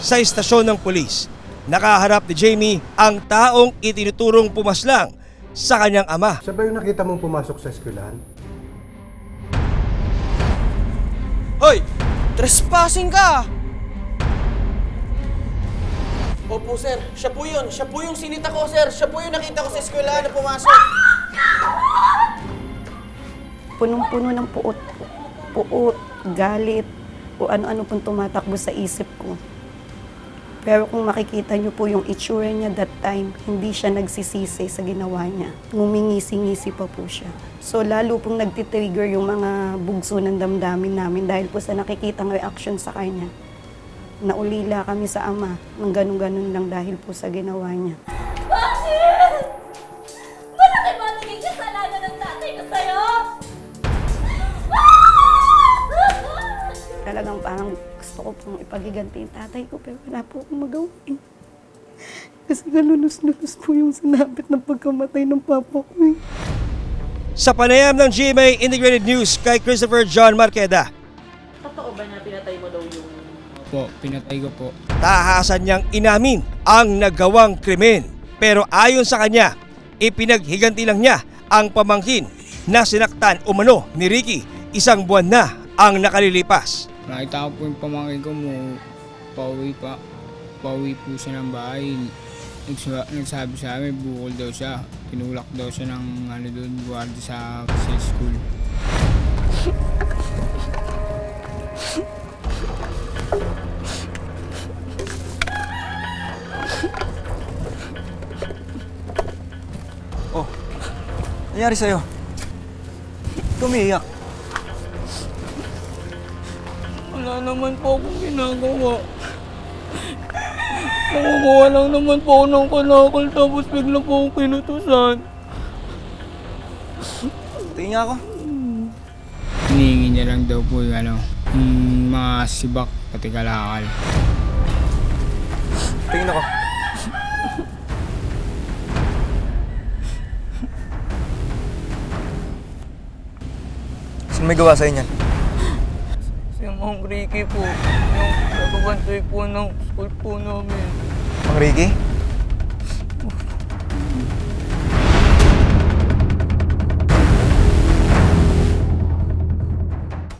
Sa istasyon ng pulis, nakaharap ni Jamie ang taong itinuturong pumaslang sa kanyang ama. Siya ba yung nakita mong pumasok sa eskwelahan? Hoy! Trespassing ka! Opo, sir. Siya po yun. Siya po yung sinita ko, sir. Siya po yung nakita ko sa eskwelahan na pumasok. Punong-puno ng puot, galit, o ano-ano pong tumatakbo sa isip ko. Pero kung makikita niyo po yung itsura niya that time, hindi siya nagsisisi sa ginawa niya. Ngumingisi-ngisi pa po siya. So lalo pong nagtitrigger yung mga bugso ng damdamin namin dahil po sa nakikitang reaction sa kanya. Naulila kami sa ama ng ganun-ganun lang dahil po sa ginawa niya. Bakit? Malaki ba naging kasalanan ng tatay ko sa'yo? Talagang parang gusto ko pong ipagiganti yung tatay ko pero wala po akong magawa. Kasi nalunos-lunos po yung sinapit ng pagkamatay ng papa ko. Sa panayam ng GMA Integrated News kay Christopher John Marqueda, Totoo ba na pinatay mo daw yung... Po, pinatay ko po. tahasan niyang inamin ang nagawang krimen. Pero ayon sa kanya, ipinaghiganti lang niya ang pamangkin na sinaktan umano ni Ricky 1 buwan na ang nakalilipas. Nakita ko po yung pamangkin ko mo, pauwi po siya ng bahay. Nagsabi sa amin, bukol daw siya. Tinulak daw siya ng doon, guardia sa school. Oh, nangyari sa'yo? Tumiyak. Wala naman po akong ginagawa. Nangunguha lang naman po ako ng kanakal tapos bigla po akong kinutusan. Tingin ako. Hinihingi niya lang daw po yung yung mga sibak pati kalakal. Tingin ako. Sino may gawa sa'yo niyan? Si Mang Ricky po, yung nagabantay po ng school po namin. Mang Ricky?